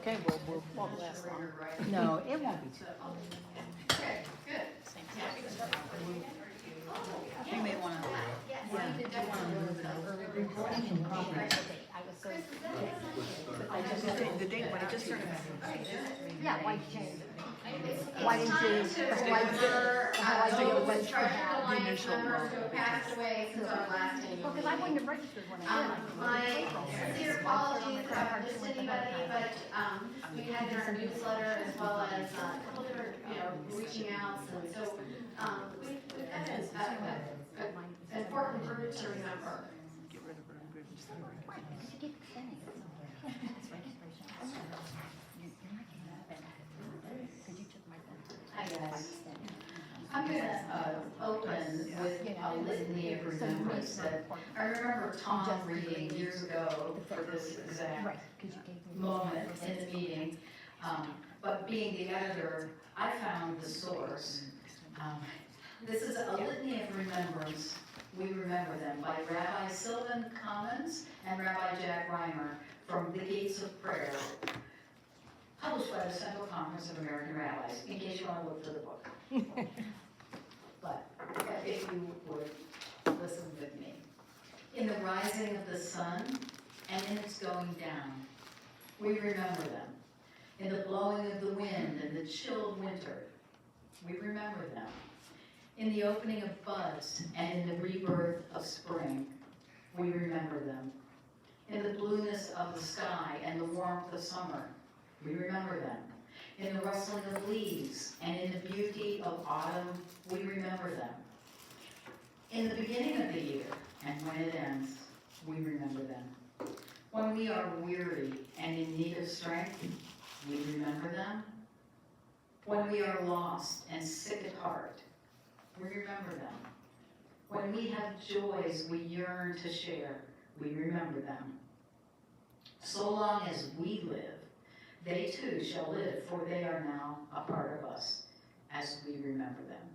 Okay, well, won't last long. No, it won't be too. Okay, good. You may wanna, recording in progress. I just, the date, but it just started. Yeah, why change it? It's Why didn't you, time to why remember those did treasured line initial members who have passed away since our last annual Well, because I wouldn't meeting. have registered when I did. My sincere apologies if I've missed anybody, but, we had in our newsletter as well as a couple different, reaching outs, and so, we've got an important group to remember. Get rid of her and Right, because you keep extending it. It's registration. You're not gonna have it. Because you took my phone. Hi, guys. I'm gonna, open with a litany of remembrance that I remember Tom reading years ago for this exact Right, because you gave me. moment in the meeting. But being the editor, I found the source. This is a litany of remembrance. We remember them by Rabbi Sylvan Commons and Rabbi Jack Reimer from The Gates of Prayer, published by the Central Conference of American Rabbis, in case you want to look for the book. But if you would listen with me. In the rising of the sun and in its going down, we remember them. In the blowing of the wind and the chilled winter, we remember them. In the opening of buds and in the rebirth of spring, we remember them. In the blueness of the sky and the warmth of summer, we remember them. In the rustling of leaves and in the beauty of autumn, we remember them. In the beginning of the year and when it ends, we remember them. When we are weary and in need of strength, we remember them. When we are lost and sick at heart, we remember them. When we have joys we yearn to share, we remember them. So long as we live, they too shall live, for they are now a part of us as we remember them.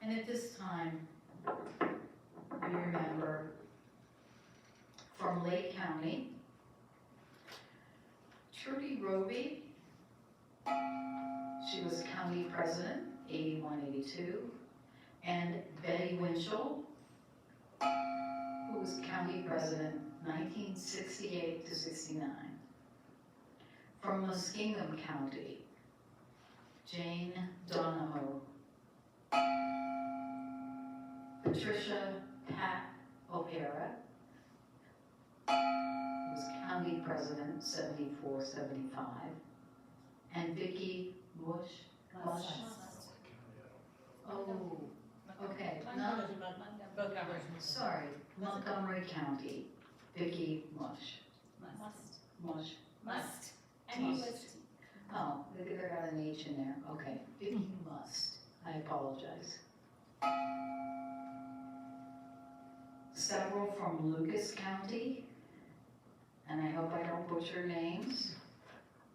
And at this time, we remember from Lake County, Trudy Roby. She was county president, 81-82, and Betty Winchell, who was county president, 1968 to 69. From Muskingum County, Jane Donahoe, Patricia Pat O'Hara, who was county president, 74-75, and Vicki Mush. Oh, okay, sorry, Montgomery County, Vicki Mush. Must. And he was, Oh, there got an H in there, okay, Vicki Must, I apologize. Several from Lucas County, and I hope I don't butcher names.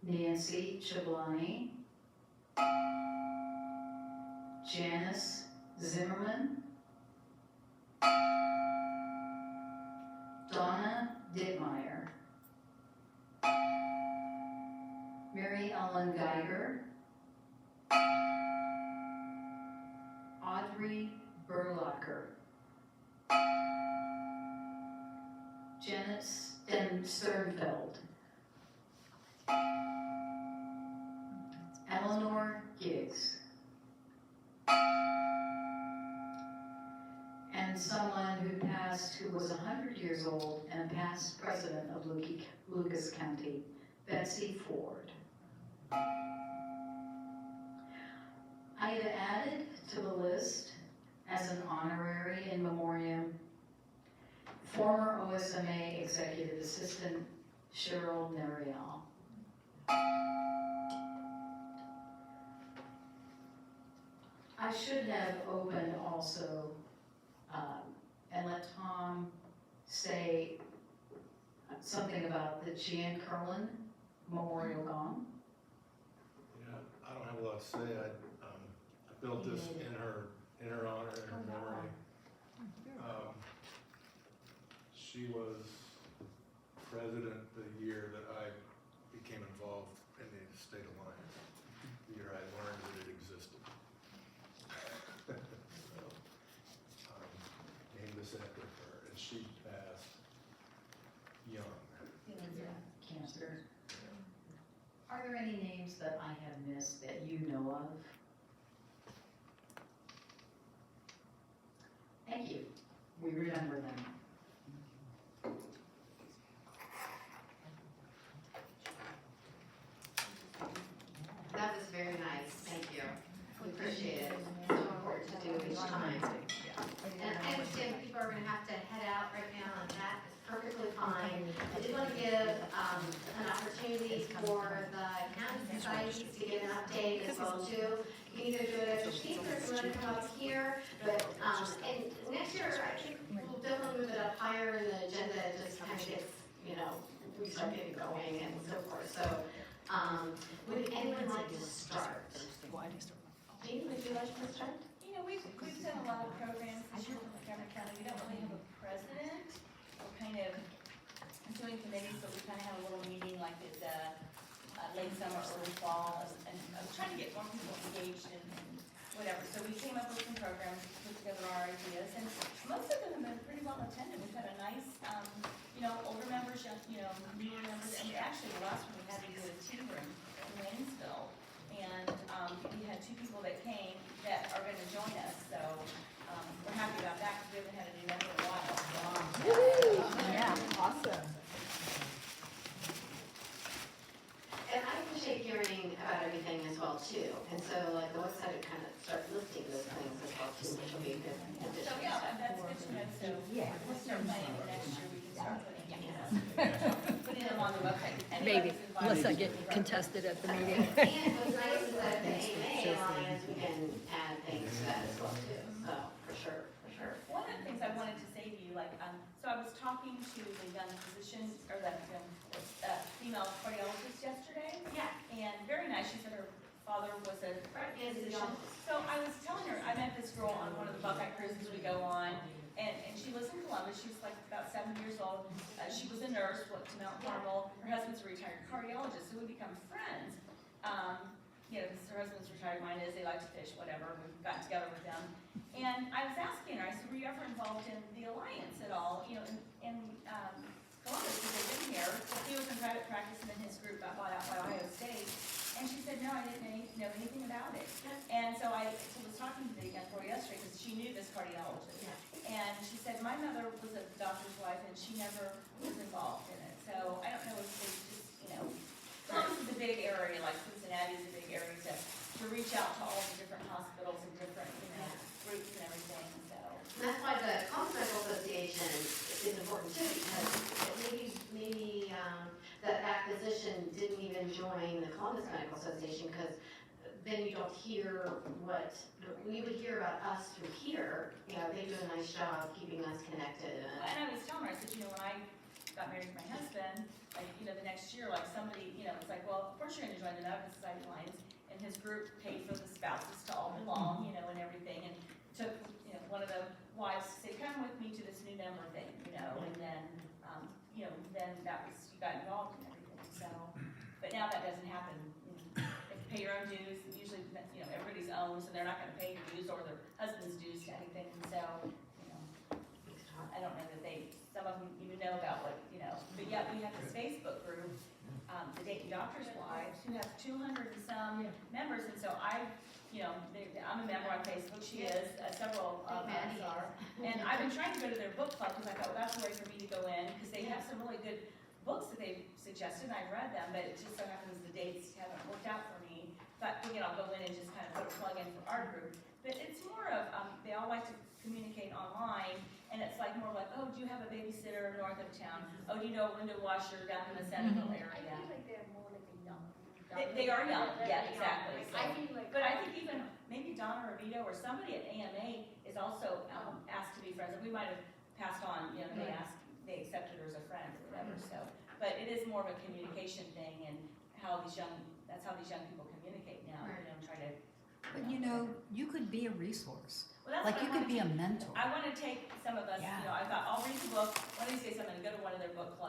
Nancy Chablani, Janice Zimmerman, Donna Dittmeyer, Mary Ellen Geiger, Audrey Berlacher, Janet Sternfeld, Eleanor Giggs, and someone who passed, who was 100 years old and a past president of Lucas County, Betsy Ford. I have added to the list as an honorary in memoriam former OSMA Executive Assistant Cheryl Narial. I should have opened also and let Tom say something about the Jan Curlin Memorial Gong. Yeah, I don't have a lot to say. I built this in her honor, in her memory. She was president the year that I became involved in the State Alliance, the year I learned that it existed. So, named this after her, and she passed young. Cancer. Are there any names that I have missed that you know of? Thank you. We remember them. That was very nice, thank you. We appreciate it. So important to do each time. And I understand people are gonna have to head out right now, and that is perfectly fine. I did want to give an opportunity for the county societies to give an update as well too. You can either do it as a speaker, if you want to come up here, but, and next year, I think we'll definitely move it up higher in the agenda, it just kind of gets, you know, we start getting going and so forth, so, would anyone like to start? Jean, would you like to start? You know, we've done a lot of programs this year for Montgomery County. We don't really have a president. We're kind of doing committees, but we kind of have a little meeting like at the late summer, early fall, and I'm trying to get more people engaged and whatever. So we came up with some programs, put together our ideas, and most of them have been pretty well attended. We've had a nice, you know, older members, young, you know, newer members, and actually the last one we had to do a tea room in Waynesville. And we had 2 people that came that are going to join us, so we're happy about that because we haven't had a new member in a while. Yeah, awesome. And I appreciate hearing about everything as well too, and so like the website would kind of start listing those things as well too, which will be a good addition. So yeah, that's good to know. So we'll start planning for next year. We can start putting them on the website. Anybody Maybe, who's invited unless I to get the program. contested at the meeting. And what's nice is that the AMA Alliance, we can add things to that as well too, so for sure, for sure. One of the things I wanted to say to you, like, so I was talking to the young physician, or the female cardiologist yesterday, Yeah. and very nice. She said her father was a Yes, it's physician. So I was telling her, I met this girl on one of the Buckeye cruises we go on, and she lives in Columbus. She's like about 7 years old. She was a nurse, went to Mount Carmel. Her husband's a retired cardiologist, so we become friends. You know, because her husband's retired, mine is, they like to fish, whatever. We've gotten together with them. And I was asking her, I said, were you ever involved in the Alliance at all? You know, in Columbus, because they've been here. He was in private practice, and then his group got bought out by Ohio State. And she said, no, I didn't know anything about it. And so I was talking to the young girl yesterday, because she knew this cardiologist. And she said, my mother was a doctor's wife, and she never was involved in it. So I don't know if they just, you know, Columbus is a big area, like Cincinnati is a big area to reach out to all the different hospitals and different, you know, groups and everything, so. And that's why the Columbus Medical Association is important too, because maybe that physician didn't even join the Columbus Medical Association, because then you don't hear what, we would hear about us through here. You know, they do a nice job keeping us connected. And I was telling her, I said, you know, when I got married to my husband, like, you know, the next year, like somebody, you know, it's like, well, of course you're gonna join the Medical Society Alliance, and his group paid for the spouses to all belong, you know, and everything, and took, you know, one of the wives to say, come with me to this new member thing, you know, and then, you know, then that was, you got involved in everything, so, but now that doesn't happen. You know, they pay your own dues, usually, you know, everybody's own, so they're not gonna pay your dues or their husband's dues to anything, so, you know, I don't know that some of them even know about what, you know, but yet we have this Facebook group, the Dayton Doctors Wives, who have 200 and some members, and so you know, I'm a member on Facebook, she is, several of us are, and I've been trying to go to their book club, because I thought, well, that's a way for me to go in, because they have some really good books that they've suggested, and I've read them, but it just so happens the dates haven't worked out for me, but, you know, I'll go in and just kind of put a plug in for our group, but it's more of, they all like to communicate online, and it's like more like, oh, do you have a babysitter north of town? Oh, do you know a window washer down in the Centerville area? I feel like they're more like a young. They are young, yeah, exactly. So, I feel like. but I think even maybe Donna or Vito or somebody at AMA is also asked to be friends. We might have passed on, you know, they accepted her as a friend or whatever. So, but it is more of a communication thing, and that's how these young people communicate now. You know, try to. But you know, you could be a resource. Well, that's Like what you I could wanna be a do. mentor. I want to take some of us. Yeah. You know, I thought I'll read the book. One of these days I'm going to go to one of their book clubs.